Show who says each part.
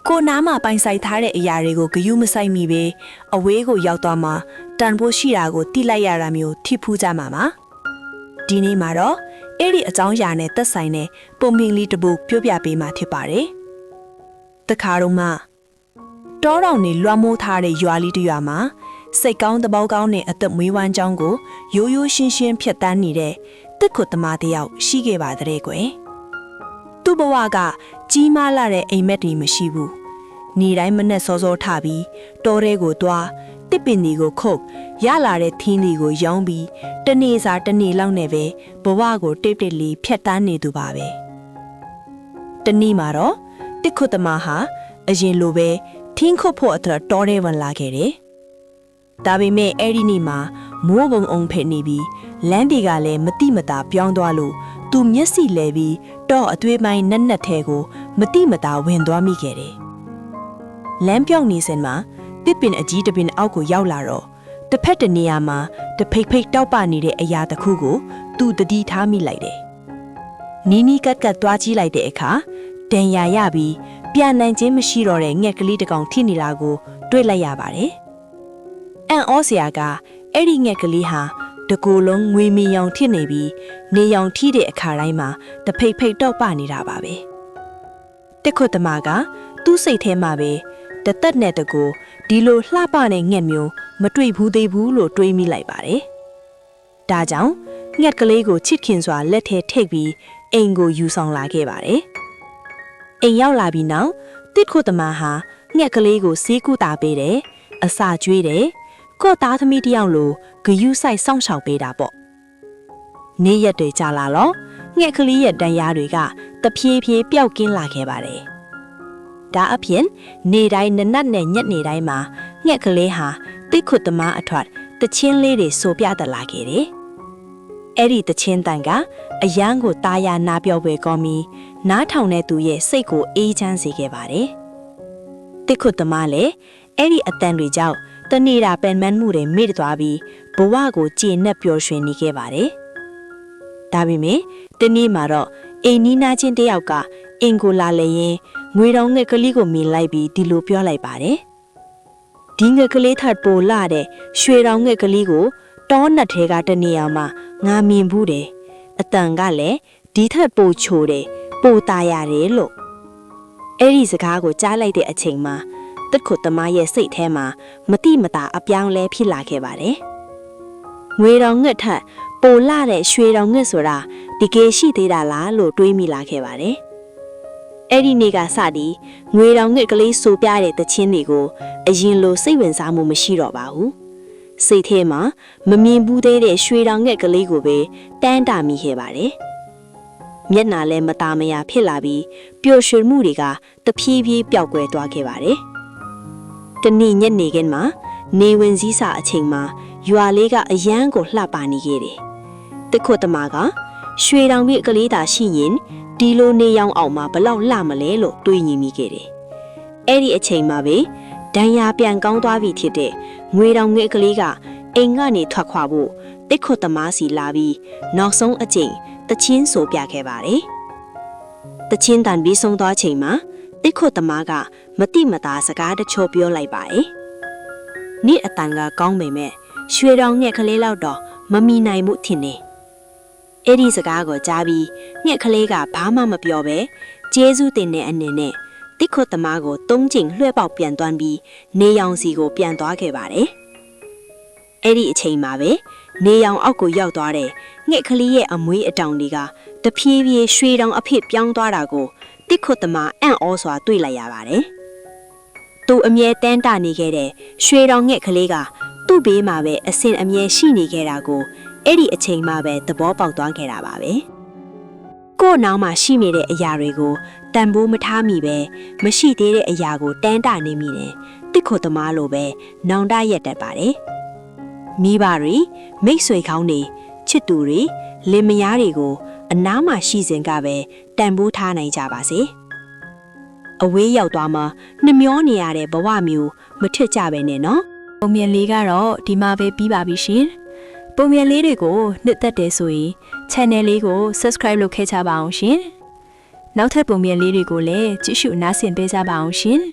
Speaker 1: ကိုနားမှာပိုင်ဆိုင်ထားတဲ့အရာတွေကိုဂယုမဆိုင်မိပဲအဝေးကိုရောက်သွားမှတန်ဖိုးရှိတာကိုတိလိုက်ရတာမျိုးထိဖူးကြမှာပါဒီနေ့မှာတော့အဲ့ဒီအကြောင်းအရာနဲ့သက်ဆိုင်တဲ့ပုံမြင်လေးတစ်ပုဒ်ပြောပြပေးမှာဖြစ်ပါတယ်တခါတော့မှတောတောင်နေလွှမ်းမိုးထားတဲ့ရွာလေးတစ်ရွာမှာစိတ်ကောင်းသဘောကောင်းနဲ့အသက်မွေးဝမ်းကြောင်းကိုရိုးရိုးရှင်းရှင်းဖြတ်တန်းနေတဲ့တစ်ခုသမားတစ်ယောက်ရှိခဲ့ပါတဲ့ကွယ်သူ့ဘဝကကြီးမားလာတဲ့အိမ်မက်တွေမရှိဘူးနေတိုင်းမနဲ့စောစောထပြီးတောထဲကိုသွားတစ်ပင်တွေကိုခုတ်ရလာတဲ့ထင်းတွေကိုရောင်းပြီးတနေ့စာတနေ့လောက်နဲ့ပဲဘဝကိုတိတ်တိတ်လေးဖြတ်တန်းနေသူပါပဲတနေ့မှာတော့တစ်ခုသမားဟာအရင်လိုပဲထင်းခုတ်ဖို့အတွက်တောထဲဝင်လာခဲ့တယ်ဒါပေမဲ့အဲ့ဒီနေ့မှာမိုးပုံအောင်ဖက်နေပြီးလမ်းတွေကလည်းမတိမတာပြောင်းသွားလို့သူမျက်စိလဲပြီးတော့အသွေးပိုင်းနက်နက်ထဲကိုမတိမတာဝင်သွားမိခဲ့တယ်လမ်းပြောင်းနေစဉ်မှာတစ်ပင်အကြီးတစ်ပင်အောက်ကိုရောက်လာတော့တစ်ဖက်တနေရာမှာတဖိတ်ဖိတ်တောက်ပနေတဲ့အရာတစ်ခုကိုသူတတိထားမိလိုက်တယ်နီးနီးကက်ကက်သွားကြည့်လိုက်တဲ့အခါဒဏ်ရာရပြီးပြန်နိုင်ခြင်းမရှိတော့တဲ့ငှက်ကလေးတစ်ကောင်ထိနေတာကိုတွေ့လိုက်ရပါတယ်အန်ဩစရာကအဲ့ဒီငှက်ကလေးဟာတကူလုံးငွေမီရောင်ထိနေပြီးနေရောင်ထိတဲ့အခါတိုင်းမှာတဖိတ်ဖိတ်တောက်ပနေတာပါပဲတစ်ခုသမားကသူ့စိတ်ထဲမှာပဲတသက်နဲ့တကူဒီလိုလှပတဲ့ငှက်မျိုးမတွေ့ဘူးသေးဘူးလို့တွေးမိလိုက်ပါတယ်ဒါကြောင့်ငှက်ကလေးကိုချစ်ခင်စွာလက်ထဲထိပ်ပြီးအိမ်ကိုယူဆောင်လာခဲ့ပါတယ်အိမ်ရောက်လာပြီးနောက်တစ်ခုသမားဟာငှက်ကလေးကိုဆေးကုတာပေးတယ်အစာကျွေးတယ်ကို့သားသမီးတယောက်လိုဂယုဆိုင်စောင့်ရှောက်ပေးတာပေါ့နေ့ရက်တွေကြာလာတော့ငှက်ကလေးရဲ့တန်ရာတွေကတဖြည်းဖြည်းပျောက်ကင်းလာခဲ့ပါတယ်ဒါအပြင်နေတိုင်းနနက်နဲ့ညက်နေတိုင်းမှာငှက်ကလေးဟာတစ်ခုသမားအထွတ်တချင်းလေးတွေဆိုပြတလာခဲ့တယ်အဲ့ဒီတချင်းတန်ကအယမ်းကိုတာယာနာပြောပွဲကောင်းပြီးနားထောင်တဲ့သူရဲ့စိတ်ကိုအေးချမ်းစေခဲ့ပါတယ်တစ်ခုသမားလည်းအဲ့ဒီအတန်တွေကြောင့်တနေတာပင်မမှုတွေမိသွားပြီးဘဝကိုကျေနပ်ပျော်ရွှင်နေခဲ့ပါတယ်။ဒါပေမဲ့တနေ့မှာတော့အိမ်နီးနားချင်းတယောက်ကအင်ကိုလာလေရင်ငွေတောင်ငှက်ကလေးကိုမြင်လိုက်ပြီးဒီလိုပြောလိုက်ပါတယ်။ဒီငှက်ကလေးထပ်ပိုလာတဲ့ရွှေတောင်ငှက်ကလေးကိုတောနက်ထဲကတနေရာမှာငါမြင်ဘူးတယ်။အတန်ကလည်းဒီထက်ပိုချိုတယ်ပိုตายရတယ်လို့အဲ့ဒီစကားကိုကြားလိုက်တဲ့အချိန်မှာတစ်ခုသမားရဲ့စိတ်ထဲမှာမတိမတာအပြောင်းလဲဖြစ်လာခဲ့ပါတယ်။ငွေတောင်ငှက်ထက်ပိုလာတဲ့ရွှေတောင်ငှက်ဆိုတာတကယ်ရှိသေးတာလားလို့တွေးမိလာခဲ့ပါတယ်။အဲ့ဒီနေ့ကစပြီးငွေတောင်ငှက်ကလေးဆိုပြတဲ့တခြင်းတွေကိုအရင်လိုစိတ်ဝင်စားမှုမရှိတော့ပါဘူး။စိတ်ထဲမှာမမြင်ဘူးသေးတဲ့ရွှေတောင်ငှက်ကလေးကိုပဲတန်းတာမိခဲ့ပါတယ်။မျက်နှာလည်းမตาမယာဖြစ်လာပြီးပျော်ရွှင်မှုတွေကတဖြည်းဖြည်းပျောက်ကွယ်သွားခဲ့ပါတယ်။တနေ့ညနေခင်းမှာနေဝင်စည်းစာအချိန်မှာရွာလေးကအယမ်းကိုလှပနေခဲ့တယ်။တစ်ခုသမားကရွှေတောင်ပြည့်ကလေးသာရှိရင်ဒီလိုနေရောင်အောင်မှာဘလောက်လှမလဲလို့တွေးညီမိခဲ့တယ်။အဲ့ဒီအချိန်မှာပဲဒဏ်ရာပြန်ကောင်းသွားပြီဖြစ်တဲ့ငွေတောင်ငှက်ကလေးကအိမ်ကနေထွက်ခွာဖို့တစ်ခုသမားစီလာပြီးနောက်ဆုံးအကျင့်တချင်းဆိုပြခဲ့ပါတယ်။တချင်းတန်ပြီးဆုံးသွားချိန်မှာတစ်ခုသမားကမတိမတာစကားတချို့ပြောလိုက်ပါတယ်။နေ့အတန်ကကောင်းပေမဲ့ရွှေတောင်ငှက်ကလေးလောက်တော့မမီနိုင်မှုထင်နေ။အဲ့ဒီစကားကိုကြားပြီးငှက်ကလေးကဘာမှမပြောပဲကျေးဇူးတင်တဲ့အနေနဲ့တစ်ခုသမားကိုသုံးချိန်လွှဲပေါက်ပြန်သွားပြီးနေရောင်စီကိုပြန်သွားခဲ့ပါတယ်။အဲ့ဒီအချိန်မှာပဲနေရောင်အောက်ကိုရောက်သွားတဲ့ငှက်ကလေးရဲ့အမွေးအတောင်တွေကတဖြည်းဖြည်းရွှေတောင်အဖြစ်ပြောင်းသွားတာကိုတစ်ခုသမားအံ့ဩစွာတွေ့လိုက်ရပါတယ်။သူအမြဲတမ်းတနေခဲ့တဲ့ရွှေတောင်ငှက်ကလေးကသူ့ဘေးမှာပဲအစင်အမြဲရှိနေခဲ့တာကိုအဲ့ဒီအချိန်မှပဲသဘောပေါက်သွားခဲ့တာပါပဲ။ကို့နောက်မှာရှိနေတဲ့အရာတွေကိုတန်ဖိုးမထားမိပဲမရှိသေးတဲ့အရာကိုတန်းတနေမိတယ်။တစ်ခုသမားလိုပဲနောင်တရက်တတ်ပါတယ်။မိဘတွေမိတ်ဆွေကောင်းတွေချစ်သူတွေလင်မယားတွေကိုအနားမှာရှိစဉ်ကပဲတန်ဖိုးထားနိုင်ကြပါစေ။အဝေးရောက်သွားမှနှမျောနေရတဲ့ဘဝမျိုးမထစ်ကြပဲနဲ့နော်။ပုံမြင်လေးကတော့ဒီမှာပဲပြီးပါပြီရှင်။ပုံမြင်လေးတွေကိုနှစ်သက်တယ်ဆိုရင် channel လေးကို subscribe လုပ်ခဲ့ကြပါအောင်ရှင်။
Speaker 2: နောက်ထပ်ပုံပြင်လေးတွေကိုလည်းကြည့်ရှုနားဆင်ပေးကြပါအောင်ရှင်။